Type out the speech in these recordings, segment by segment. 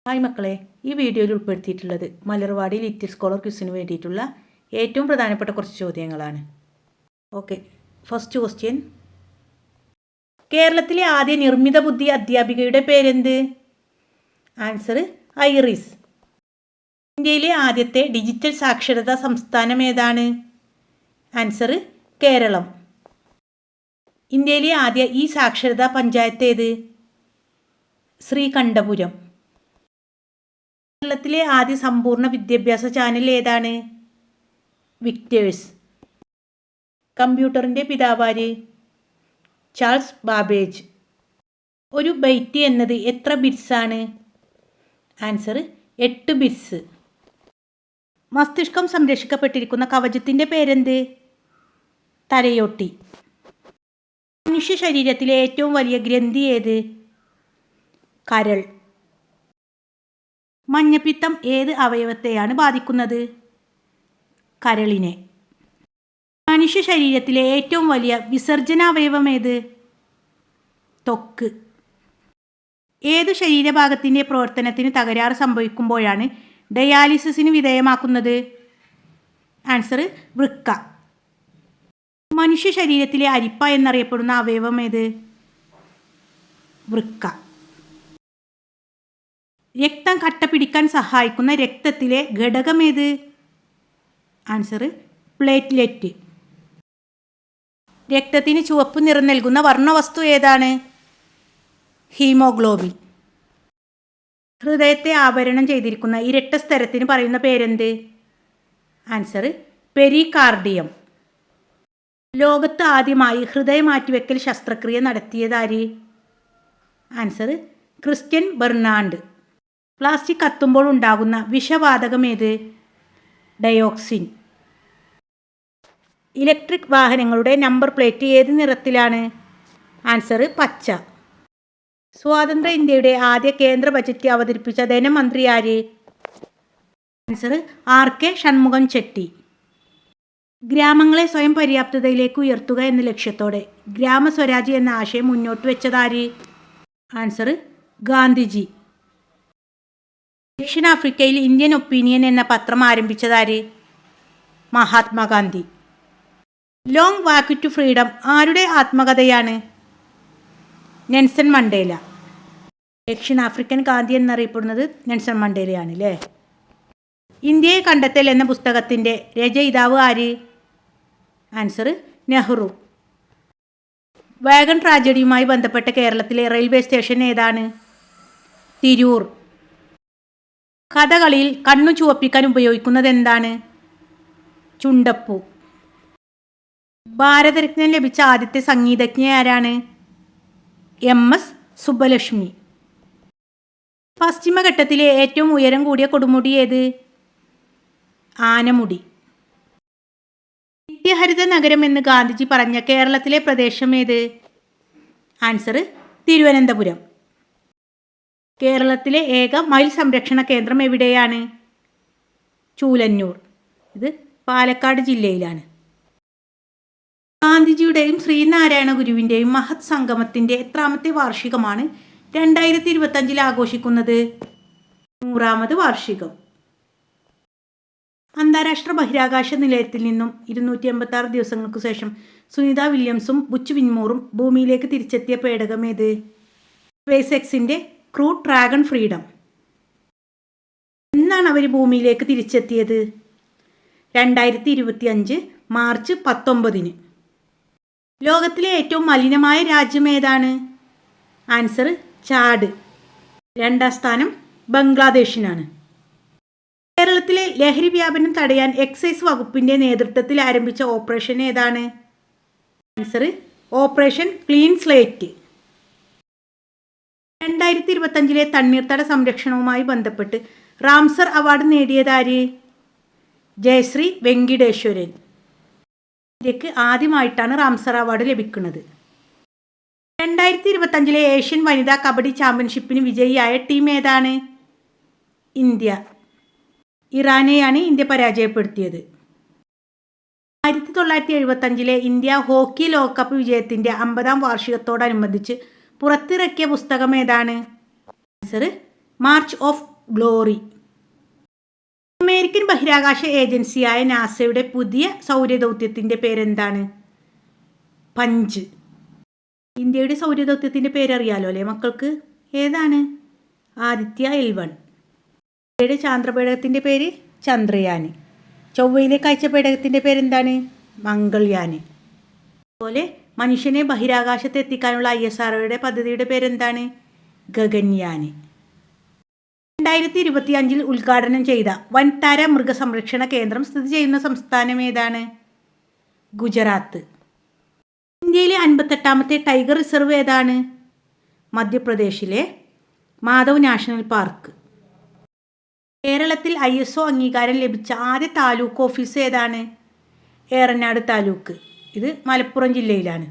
Hi മക്കളെ, ഈ വീഡിയോയിൽ ഉൾപ്പെടുത്തിയിട്ടുള്ളത് മലർവാടി ലിറ്റിൽ സ്കോളർ ക്വിസിന് വേണ്ടിയിട്ടുള്ള ഏറ്റവും പ്രധാനപ്പെട്ട കുറച്ച് ചോദ്യങ്ങളാണ്. Okay, first question. കേരളത്തിലെ ആദ്യ നിർമ്മിത ബുദ്ധി അധ്യാപികയുടെ പേരെന്ത്? Answer iris. ഇന്ത്യയിലെ ആദ്യത്തെ ഡിജിറ്റൽ സാക്ഷരതാ സംസ്ഥാനം ഏതാണ്? ആൻസർ കേരളം. ഇന്ത്യയിലെ ആദ്യ ഈ സാക്ഷരതാ പഞ്ചായത്ത് ഏത്? ശ്രീകണ്ഠപുരം. കേരളത്തിലെ ആദ്യ സമ്പൂർണ്ണ വിദ്യാഭ്യാസ ചാനൽ ഏതാണ്? വിക്ടേഴ്സ്. കമ്പ്യൂട്ടറിൻ്റെ പിതാവാര്? Charles Babbage. ഒരു ബൈറ്റ് എന്നത് എത്ര ബിറ്റ്സ് ആണ്? Answer 8 bits. മസ്തിഷ്കം സംരക്ഷിക്കപ്പെട്ടിരിക്കുന്ന കവചത്തിൻ്റെ പേരെന്ത്? തലയോട്ടി. മനുഷ്യ ശരീരത്തിലെ ഏറ്റവും വലിയ ഗ്രന്ഥി ഏത്? കരൾ. മഞ്ഞപ്പിത്തം ഏത് അവയവത്തെയാണ് ബാധിക്കുന്നത്? കരളിനെ. മനുഷ്യ ശരീരത്തിലെ ഏറ്റവും വലിയ വിസർജനാവയവം ഏത്? ത്വക്ക്. ഏതു ശരീരഭാഗത്തിൻ്റെ പ്രവർത്തനത്തിന് തകരാറ് സംഭവിക്കുമ്പോഴാണ് ഡയാലിസിസിന് വിധേയമാക്കുന്നത്? ആൻസർ വൃക്ക. മനുഷ്യ ശരീരത്തിലെ അരിപ്പ എന്നറിയപ്പെടുന്ന അവയവം ഏത്? വൃക്ക. രക്തം കട്ട പിടിക്കാൻ സഹായിക്കുന്ന രക്തത്തിലെ ഘടകമേത്? Answer platelet. രക്തത്തിന് ചുവപ്പ് നിറം നൽകുന്ന വർണ്ണവസ്തു ഏതാണ്? ഹീമോഗ്ലോബിൻ. ഹൃദയത്തെ ആവരണം ചെയ്തിരിക്കുന്ന ഇരട്ട സ്തരത്തിന് പറയുന്ന പേരെന്ത്? Answer pericardium. ലോകത്ത് ആദ്യമായി ഹൃദയ മാറ്റിവെക്കൽ ശസ്ത്രക്രിയ നടത്തിയതാര്? Answer Christian Barnard. പ്ലാസ്റ്റിക് കത്തുമ്പോൾ ഉണ്ടാകുന്ന വിഷവാതകമേത്? ഡയോക്സിൻ. ഇലക്ട്രിക് വാഹനങ്ങളുടെ നമ്പർ പ്ലേറ്റ് ഏത് നിറത്തിലാണ്? ആൻസർ പച്ച. സ്വാതന്ത്ര്യ ഇന്ത്യയുടെ ആദ്യ കേന്ദ്ര ബജറ്റ് അവതരിപ്പിച്ച ധനമന്ത്രി ആര്? Answer RK Shanmukham Chetty. ഗ്രാമങ്ങളെ സ്വയം പര്യാപ്തതയിലേക്ക് ഉയർത്തുക എന്ന ലക്ഷ്യത്തോടെ ഗ്രാമസ്വരാജ് എന്ന ആശയം മുന്നോട്ട് വെച്ചതാര്? ആൻസർ ഗാന്ധിജി. ദക്ഷിണാഫ്രിക്കയിൽ ഇന്ത്യൻ ഒപ്പീനിയൻ എന്ന പത്രം ആരംഭിച്ചതാര്? Mahatma Gandhi. Long walk to freedom ആരുടെ ആത്മകഥയാണ്? Nelson Mandela. ദക്ഷിണാഫ്രിക്കൻ ഗാന്ധി എന്നറിയപ്പെടുന്നത് നെൽസൺ മണ്ടേലയാണ് അല്ലേ. ഇന്ത്യയെ കണ്ടെത്തൽ എന്ന പുസ്തകത്തിൻ്റെ രചയിതാവ് ആര്? ആൻസർ നെഹ്റു. വാഗൺ ട്രാജഡിയുമായി ബന്ധപ്പെട്ട കേരളത്തിലെ റെയിൽവേ സ്റ്റേഷൻ ഏതാണ്? തിരൂർ. കഥകളിയിൽ കണ്ണു ചുവപ്പിക്കാൻ ഉപയോഗിക്കുന്നത് എന്താണ്? ചുണ്ടപ്പൂ. ഭാരതരത്നം ലഭിച്ച ആദ്യത്തെ സംഗീതജ്ഞ ആരാണ്? MS സുബ്ബലക്ഷ്മി. പശ്ചിമഘട്ടത്തിലെ ഏറ്റവും ഉയരം കൂടിയ കൊടുമുടി ഏത്? ആനമുടി. നിത്യഹരിത നഗരം എന്ന് ഗാന്ധിജി പറഞ്ഞ കേരളത്തിലെ പ്രദേശം ഏത്? ആൻസർ തിരുവനന്തപുരം. കേരളത്തിലെ ഏക മയിൽ സംരക്ഷണ കേന്ദ്രം എവിടെയാണ്? ചൂലന്നൂർ. ഇത് പാലക്കാട് ജില്ലയിലാണ്. ഗാന്ധിജിയുടെയും ശ്രീനാരായണ ഗുരുവിൻ്റെയും മഹത് സംഗമത്തിൻ്റെ എത്രാമത്തെ വാർഷികമാണ് 2025 ആഘോഷിക്കുന്നത്? 100ാമത് വാർഷികം. അന്താരാഷ്ട്ര ബഹിരാകാശ നിലയത്തിൽ നിന്നും 286 ദിവസങ്ങൾക്ക് ശേഷം സുനിത വില്യംസും ബുച്ച് വിൻമോറും ഭൂമിയിലേക്ക് തിരിച്ചെത്തിയ പേടകം ഏത്? SpaceXന്റെ ക്രൂ ഡ്രാഗൺ ഫ്രീഡം. എന്നാണ് അവർ ഭൂമിയിലേക്ക് തിരിച്ചെത്തിയത്? 2025 മാർച്ച് 19. ലോകത്തിലെ ഏറ്റവും മലിനമായ രാജ്യം ഏതാണ്? Answer Chad. 2ാം സ്ഥാനം ബംഗ്ലാദേശിനാണ്. കേരളത്തിലെ ലഹരി വ്യാപനം തടയാൻ എക്സൈസ് വകുപ്പിൻ്റെ നേതൃത്വത്തിൽ ആരംഭിച്ച ഓപ്പറേഷൻ ഏതാണ്? Answer operation clean slate. 2025 തണ്ണീർത്തട സംരക്ഷണവുമായി ബന്ധപ്പെട്ട് റാംസർ അവാർഡ് നേടിയതാര്? ജയശ്രീ വെങ്കിടേശ്വരൻ. ഇന്ത്യക്ക് ആദ്യമായിട്ടാണ് റാംസർ അവാർഡ് ലഭിക്കുന്നത്. 2025 ഏഷ്യൻ വനിതാ കബഡി ചാമ്പ്യൻഷിപ്പിന് വിജയിയായ ടീം ഏതാണ്? ഇന്ത്യ. ഇറാനെയാണ് ഇന്ത്യ പരാജയപ്പെടുത്തിയത്. 1975 ഇന്ത്യ ഹോക്കി ലോകകപ്പ് വിജയത്തിൻ്റെ 50ാം വാർഷികത്തോടനുബന്ധിച്ച് പുറത്തിറക്കിയ പുസ്തകം ഏതാണ്? Answer March of glory. American ബഹിരാകാശ ഏജൻസിയായ നാസയുടെ പുതിയ സൗരദൗത്യത്തിൻ്റെ പേരെന്താണ്? പഞ്ച്. ഇന്ത്യയുടെ സൗരദൗത്യത്തിൻ്റെ പേരറിയാലോ അല്ലേ മക്കൾക്ക്? ഏതാണ്? ആദിത്യ L1. ഇന്ത്യയുടെ ചാന്ദ്രപേടകത്തിൻ്റെ പേര് ചന്ദ്രയാൻ. ചൊവ്വയിലേക്ക് അയച്ച പേടകത്തിൻ്റെ പേരെന്താണ്? മംഗൾയാൻ. അതുപോലെ മനുഷ്യനെ ബഹിരാകാശത്ത് എത്തിക്കാനുള്ള ISROയുടെ പദ്ധതിയുടെ പേരെന്താണ്? ഗഗൻയാൻ. 2025 ഉദ്ഘാടനം ചെയ്ത വൻതാര മൃഗസംരക്ഷണ കേന്ദ്രം സ്ഥിതി ചെയ്യുന്ന സംസ്ഥാനം ഏതാണ്? ഗുജറാത്ത്. ഇന്ത്യയിലെ 58ാമത്തെ ടൈഗർ റിസർവ് ഏതാണ്? മധ്യപ്രദേശിലെ മാധവ് നാഷണൽ പാർക്ക്. കേരളത്തിൽ ISO അംഗീകാരം ലഭിച്ച ആദ്യ താലൂക്ക് ഓഫീസ് ഏതാണ്? ഏറനാട് താലൂക്ക്. ഇത് മലപ്പുറം ജില്ലയിലാണ്.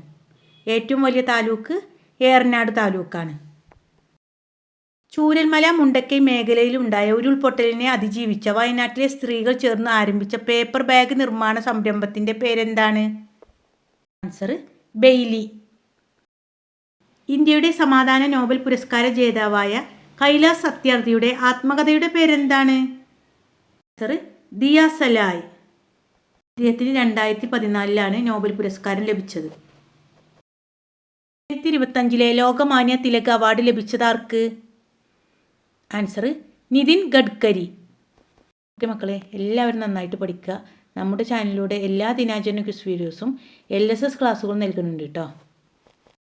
ഏറ്റവും വലിയ താലൂക്ക് ഏറനാട് താലൂക്കാണ്. ചൂരൽമല മുണ്ടക്കൈ മേഖലയിലുണ്ടായ ഉരുൾപൊട്ടലിനെ അതിജീവിച്ച വയനാട്ടിലെ സ്ത്രീകൾ ചേർന്ന് ആരംഭിച്ച പേപ്പർ ബാഗ് നിർമ്മാണ സംരംഭത്തിൻ്റെ പേരെന്താണ്? ആൻസർ ബെയ്ലി. ഇന്ത്യയുടെ സമാധാന നോബൽ പുരസ്കാര ജേതാവായ കൈലാസ് സത്യാർത്ഥിയുടെ ആത്മകഥയുടെ പേരെന്താണ്? ആൻസർ ദിയ സലായ്. അദ്ദേഹത്തിന് 2014 നോബൽ പുരസ്കാരം ലഭിച്ചത്. 2025 ലോകമാന്യ തിലക് അവാർഡ് ലഭിച്ചതാർക്ക്? ആൻസർ നിതിൻ ഗഡ്കരി. ഓക്കെ മക്കളെ, എല്ലാവരും നന്നായിട്ട് പഠിക്കുക. നമ്മുടെ ചാനലിലൂടെ എല്ലാ ദിനാചരണ ക്വിസ് വീഡിയോസും LSS ക്ലാസ്സുകളും നൽകുന്നുണ്ട് കേട്ടോ.